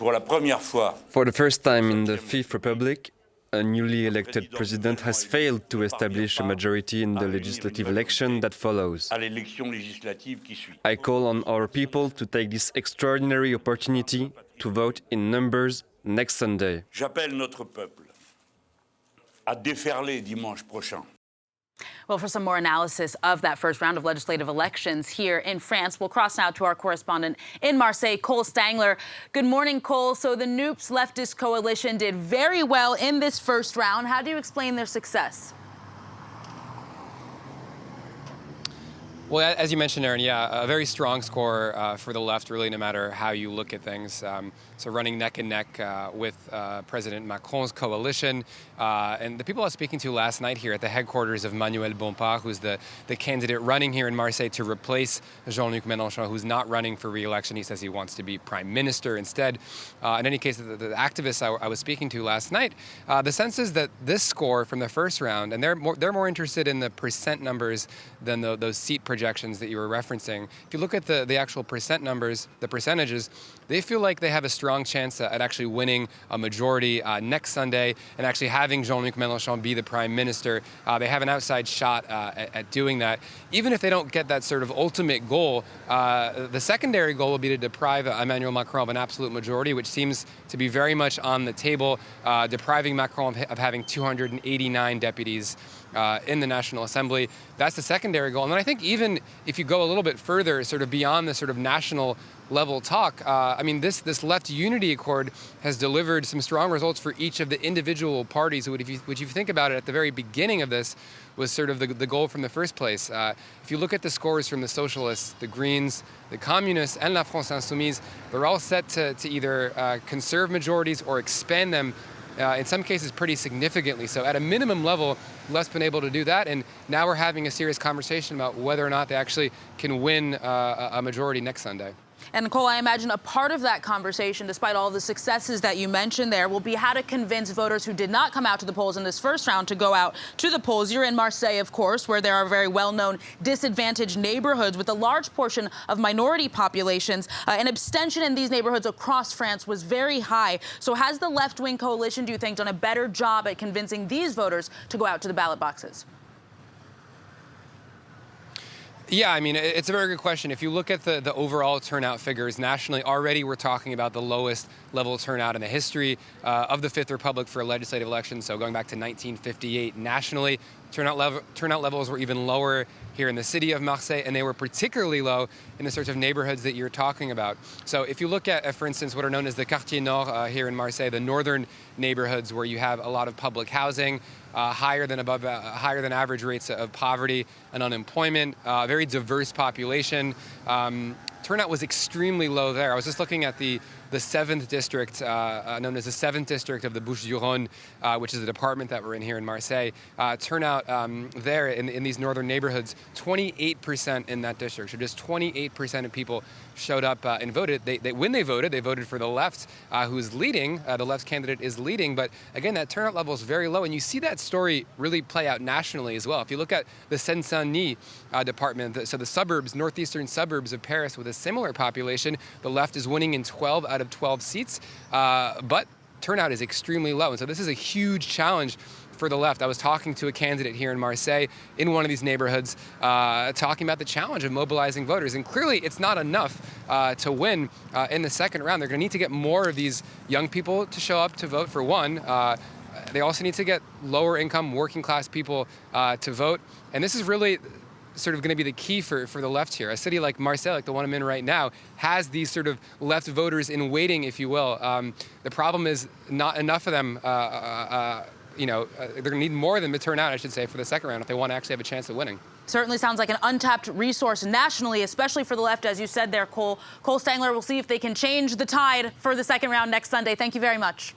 Pour la première fois, For the first time in the Fifth Republic, a newly elected president has failed to establish a majority in the legislative election that follows. à l'élection législative qui suit. I call on our people to take this extraordinary opportunity to vote in numbers next Sunday. J'appelle notre peuple à déferler dimanche prochain. Well, for some more analysis of that first round of legislative elections here in France, we'll cross now to our correspondent in Marseille, Cole Stangler. Good morning, Cole. So the NUPES leftist coalition did very well in this first round. How do you explain their success? Well, as you mentioned, Aaron, yeah, a very strong score for the left, really, no matter how you look at things. So running neck and neck with President Macron's coalition. And the people I was speaking to last night here at the headquarters of Manuel Bompard, who's the candidate running here in Marseille to replace Jean-Luc Mélenchon, who's not running for re-election. He says he wants to be prime minister instead. In any case, the activists I was speaking to last night, the sense is that this score from the first round, and they're more interested in the percent numbers than those seat projections that you were referencing. If you look at the actual percent numbers, the percentages, they feel like they have a strong chance at actually winning a majority next Sunday and actually having Jean-Luc Mélenchon be the prime minister. They have an outside shot at doing that. Even if they don't get that sort of ultimate goal, the secondary goal will be to deprive Emmanuel Macron of an absolute majority, which seems to be very much on the table, depriving Macron of having 289 deputies in the National Assembly. That's the secondary goal. And then I think even if you go a little bit further, sort of beyond the sort of national level talk, I mean, this left unity accord has delivered some strong results for each of the individual parties, which if you think about it, at the very beginning of this was sort of the goal from the first place. If you look at the scores from the Socialists, the Greens, the Communists, and La France Insoumise, they're all set to either conserve majorities or expand them, in some cases pretty significantly. So at a minimum level, left's been able to do that, and now we're having a serious conversation about whether or not they actually can win a majority next Sunday. And Nicole, I imagine a part of that conversation, despite all the successes that you mentioned there, will be how to convince voters who did not come out to the polls in this first round to go out to the polls. You're in Marseille, of course, where there are very well-known disadvantaged neighborhoods with a large portion of minority populations. And abstention in these neighborhoods across France was very high. So has the left-wing coalition, do you think, done a better job at convincing these voters to go out to the ballot boxes? Yeah, I mean, it's a very good question. If you look at the overall turnout figures nationally, already we're talking about the lowest level turnout in the history of the Fifth Republic for a legislative election. So going back to 1958 nationally, turnout levels were even lower here in the city of Marseille, and they were particularly low in the sorts of neighborhoods that you're talking about. So if you look at, for instance, what are known as the Quartier Nord here in Marseille, the northern neighborhoods where you have a lot of public housing, higher than average rates of poverty and unemployment, very diverse population. Turnout was extremely low there. I was just looking at the 7th district, known as the 7th district of the Bouches-du-Rhône, which is a department that we're in here in Marseille. Turnout there in these northern neighborhoods, 28% in that district. So just 28% of people showed up and voted. When they voted for the left, who's leading. The left candidate is leading. But again, that turnout level is very low. And you see that story really play out nationally as well. If you look at the Seine-Saint-Denis department, so the suburbs, northeastern suburbs of Paris with a similar population, the left is winning in 12 out of 12 seats, but turnout is extremely low. And so this is a huge challenge for the left. I was talking to a candidate here in Marseille in one of these neighborhoods, talking about the challenge of mobilizing voters. And clearly it's not enough to win in the second round. They're going to need to get more of these young people to show up to vote, for one. They also need to get lower income, working class people to vote. And this is really sort of going to be the key for the left here. A city like Marseille, like the one I'm in right now, has these sort of left voters in waiting, if you will. The problem is not enough of them, they're going to need more of them to turn out, I should say, for the second round if they want to actually have a chance of winning. Certainly sounds like an untapped resource nationally, especially for the left, as you said there, Cole. Cole Stangler, we'll see if they can change the tide for the second round next Sunday. Thank you very much.